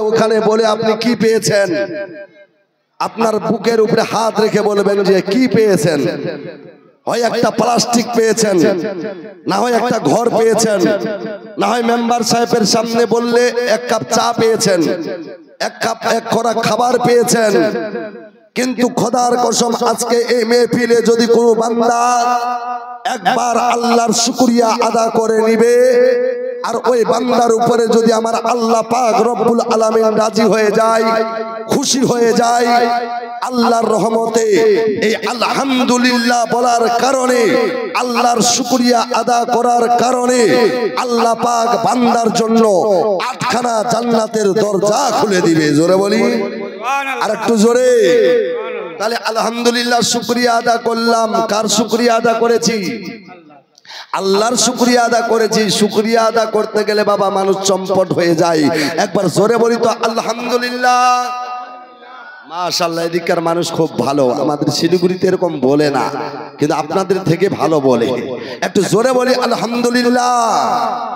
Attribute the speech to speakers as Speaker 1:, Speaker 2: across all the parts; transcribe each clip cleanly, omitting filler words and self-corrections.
Speaker 1: ওখানে বলে আপনি কি পেয়েছেন, আপনার বুকের উপরে হাত রেখে বলবেন যে কি পেয়েছেন। হয় একটা প্লাস্টিক পেয়েছেন, না হয় একটা ঘর পেয়েছেন, না হয় মেম্বার সাহেবের সামনে বললে এক কাপ চা পেয়েছেন, এক খোরাক খাবার পেয়েছেন। কিন্তু খোদার কসম আজকে এই মেহফিলে যদি কোনো বান্দা একবার আল্লাহর শুকরিয়া আদা করে নিবে, আর ওই বান্দার উপরে যদি আমার আল্লাহ পাক রব্বুল আলামিন রাজি হয়ে যায়, খুশি হয়ে যায়, আল্লাহর রহমতে এই আলহামদুলিল্লাহ বলার কারণে, আল্লাহর শুকরিয়া আদা করার কারণে আল্লাহ পাক বান্দার জন্য 8খানা জান্নাতের দরজা খুলে দিবে। জোরে বলি আর একটু জোরে। তাহলে আলহামদুলিল্লাহ শুকরিয়া আদা করলাম। কার শুকরিয়া আদা করেছি? আল্লাহর শুকরিয়া আদা করেছি। শুকরিয়া আদা করতে গেলে বাবা মানুষ চম্পট হয়ে যায়। একবার জোরে বলি তো আলহামদুলিল্লাহ। মাশাআল্লাহ, এদিককার মানুষ খুব ভালো। আমাদের শিলিগুড়িতে এরকম বলে না, কিন্তু আপনাদের থেকে ভালো বলে। একটু জোরে বলি আলহামদুলিল্লাহ।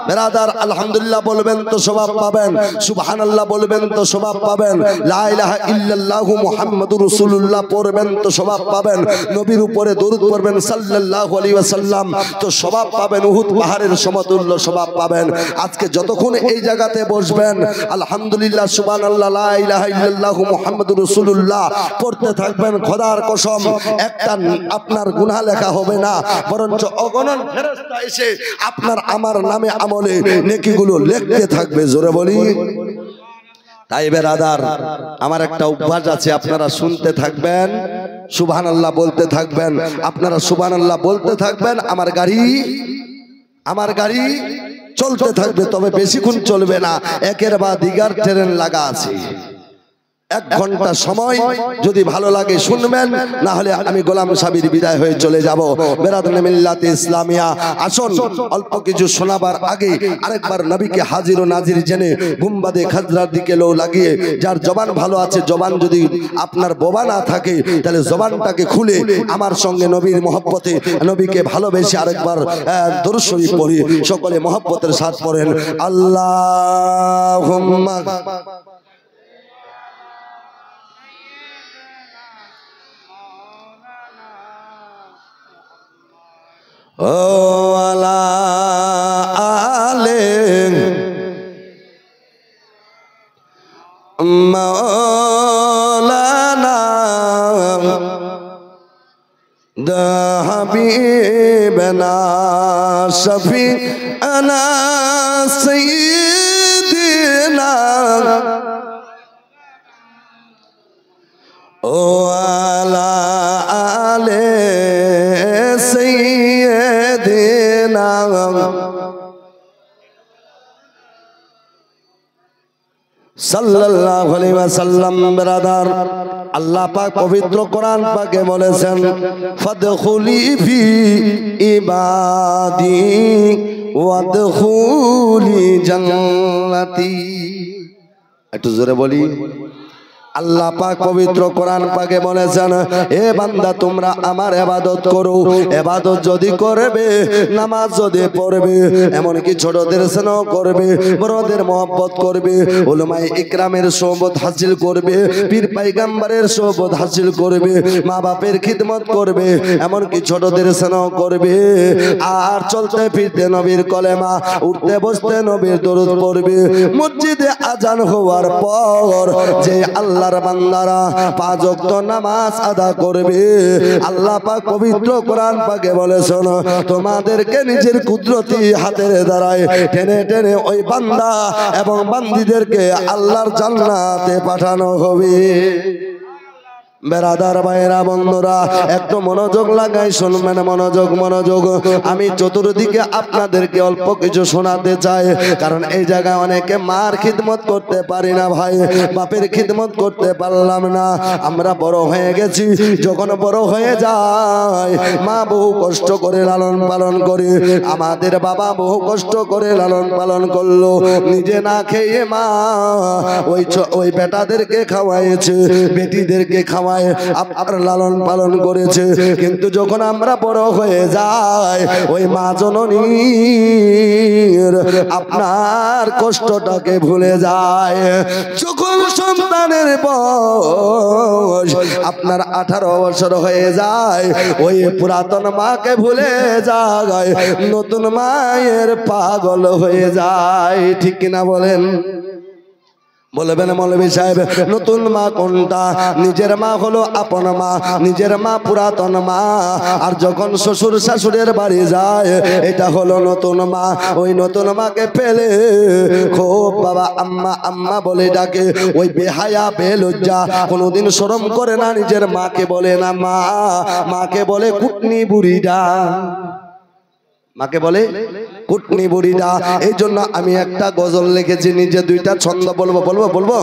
Speaker 1: বেরাদার আলহামদুলিল্লাহ বলবেন তো সওয়াব পাবেন, সুবহানাল্লাহ বলবেন তো সওয়াব পাবেন, লা ইলাহা ইল্লাল্লাহু মুহাম্মাদুর রাসূলুল্লাহ পড়বেন তো সওয়াব পাবেন, নবীর উপরে দরুদ পড়বেন সাল্লাল্লাহু আলাইহি ওয়াসাল্লাম তো সওয়াব পাবেন, উহুদ পাহাড়ের সমতুল্য সওয়াব পাবেন। আজকে যতক্ষণ এই জায়গাতে বসবেন আলহামদুলিল্লাহ সুবহানাল্লাহ লা ইলাহা ইল্লাল্লাহু মুহাম্মাদুর রাসূলুল্লাহ পড়তে থাকবেন, খোদার কসম একটা আপনার গুনাহ লেখা হবে না, বরঞ্চ অগণন ফেরেশতা এসে আপনার আমার নামে আমলে নেকিগুলো লিখতে থাকবে। জোরে বলি। তাই বেরাদার আমার একটা অভ্যাস আছে, আপনারা শুনতে থাকবেন, সুবহানাল্লাহ বলতে থাকবেন, আপনারা সুবহানাল্লাহ বলতে থাকবেন। আমার গাড়ি চলতে থাকবে, তবে বেশিক্ষণ চলবে না। একের বা দিগার ট্রেন লাগা আছে, 1 ঘন্টা সময়। যদি ভালো লাগে শুনবেন, না হলে আমি গোলাম সাবির বিদায় হয়ে চলে যাব। বেরাদরে মিল্লাতে ইসলামিয়া, আসুন অল্প কিছু শোনাবার আগে আরেকবার নবীকে হাজির ও নাজির জেনে গুম্বাদে খাজরার দিকে লো লাগিয়ে, যার জবান ভালো আছে, জবান যদি আপনার বোবা না থাকে তাহলে জবানটাকে খুলে আমার সঙ্গে নবীর মহব্বতে, নবীকে ভালোবেসে আরেকবার দরুদ শরীফ পড়ি। সকলে মহব্বতের সাথে পড়েন আল্লাহুম্মা ও আলা আলে মাওলানা দা হাবিবনা শফিআনা সাইয়্যিদিনা ও আলা আলে সাইয়্যিদিনা সাল্লাল্লাহু আলাইহি ওয়াসাল্লাম। বেরাদার আল্লাহ পাক পবিত্র কোরআন পাকে বলেছেন ফাদখুলি ফি ইবাদি ওয়াদখুলি জান্নাতি। একটু জোরে বলি। আল্লাহ পাক পবিত্র কোরআন পাকে বলেছেন, এ বান্দা তোমরা আমার ইবাদত করো। ইবাদত যদি করবে, নামাজ যদি পড়বে, এমনকি ছোটদের স্নেহ করবে, বড়দের মহব্বত করবে, উলামায়ে ইকরামের সোহবত হাসিল করবে, পীর পয়গম্বরের সোহবত হাসিল করবে, মা বাপের খিদমত করবে, এমনকি ছোটদের স্নেহ করবে, আর চলতে ফিরতে নবীর কলেমা, উঠতে বসতে নবীর দরুদ পড়বে, মসজিদে আজান হওয়ার পর যে আল্লাহর বান্দারা 5 ওয়াক্ত নামাজ আদা করবে, আল্লাহ পাক পবিত্র কোরআন পাকে বলেছেন তোমাদেরকে নিজের কুদরতি হাতের দ্বারায় টেনে টেনে ওই বান্দা এবং বান্দীদেরকে আল্লাহর জান্নাতে পাঠানো হবে। বেরাদার ভাইরা বন্ধুরা একটু মনোযোগ লাগাই শুনবেন, মনোযোগ মনোযোগ। আমি চতুর্দিকে আপনাদেরকে অল্প কিছু শোনাতে চাই, কারণ এই জায়গায় অনেকে মার খিদমত করতে পারি না ভাই, বাপের খিদমত করতে পারলাম না। আমরা বড় হয়ে গেছি, যখন বড় হয়ে যায় মা বহু কষ্ট করে লালন পালন করে, আমাদের বাবা বহু কষ্ট করে লালন পালন করলো, নিজে না খেয়ে মা ওই বেটাদেরকে খাওয়াইছে, বেটিদেরকে খাওয়া খাওয়ায় আপনার লালন পালন করেছে, কিন্তু যখন আমরা বড় হয়ে যাই ওই মা জননীর আপনার কষ্টটাকে ভুলে যায়। যখন সন্তানের বয়স আপনার 18 বছর হয়ে যায় ওই পুরাতন মাকে ভুলে যায়, নতুন মায়ের পাগল হয়ে যায়। ঠিক কিনা বলেন? বলবেন মৌলভী সাহেব নতুন মা কোনটা? নিজের মা হলো আপন মা, নিজের মা পুরাতন মা, আর যখন শ্বশুর শাশুড়ের বাড়ি যায় এটা হলো নতুন মা। ওই নতুন মাকে পেলে খুব বাবা আম্মা আম্মা বলে ডাকে, ওই বেহায়া বেলজ্জা কোনোদিন শরম করে না, নিজের মাকে বলে না মা, মাকে বলে কুটনি বুড়িডা, মাকে বলে কুটনি বুড়িডা। এই জন্য আমি একটা গজল লিখেছি, নিজে দুইটা ছন্দ বলবো বলবো বলবো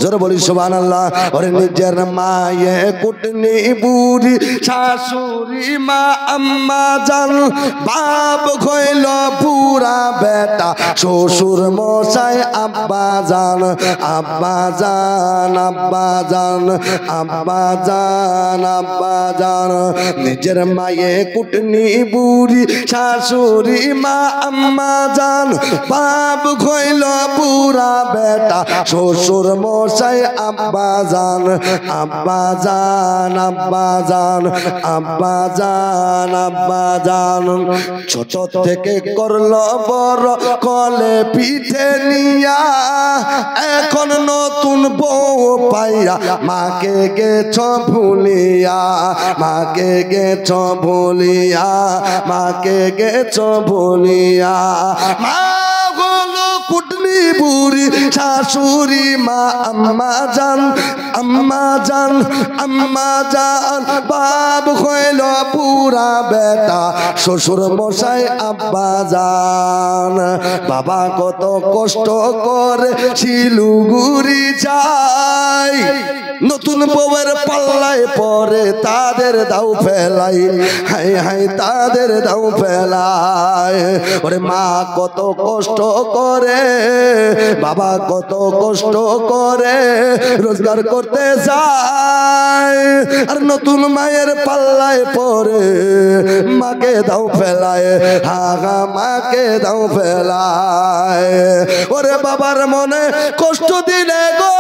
Speaker 1: জোরে বলি সুবহানাল্লাহ। ওরে নিজের মায়ে কুটনি বুড়ি, শাশুড়ি মা আম্মা জান, বাপ হইল পুরা বেটা, শ্বশুর মশাই আব্বা জান, আব্বা জান আব্বা জান, আব্বা জান আব্বা জান। নিজের মায়ে কুটনি বুড়ি, শাশুড়ি মা আম্মা জান, বাপ হইল পুরা বেটা, শ্বশুর মশাই আব্বা জান, আব্বা জান আব্বা জান, আব্বা জান আব্বা জান। ছোট থেকে করলো বড় কলে পিঠে নিয়া, এখন নতুন বউ পাইয়া মাকে গেছ ভুলিয়া, মাকে গেছ ভুলিয়া, মাকে গেছ ভুলিয়া। মা হলো কুটনি বুড়ি, শাশুড়ি মা আম্মা জান, আম্মা জান আম্মা জান, বাপ হইল পুরা বেটা, শ্বশুর মশাই আব্বা জান। বাবা কত কষ্ট করে শিলিগুড়ি যায়, নতুন বউয়ের পাল্লায় পরে তাদের দাও ফেলাই, হাই হাই তাদের দাও ফেলায়। ওরে মা কত কষ্ট করে, বাবা কত কষ্ট করে রোজগার করতে যায়, আর নতুন মায়ের পাল্লায় পরে মাকে দাও ফেলায়, হাগা মাকে দাও ফেলায়। ওরে বাবার মনে কষ্ট দিলে গো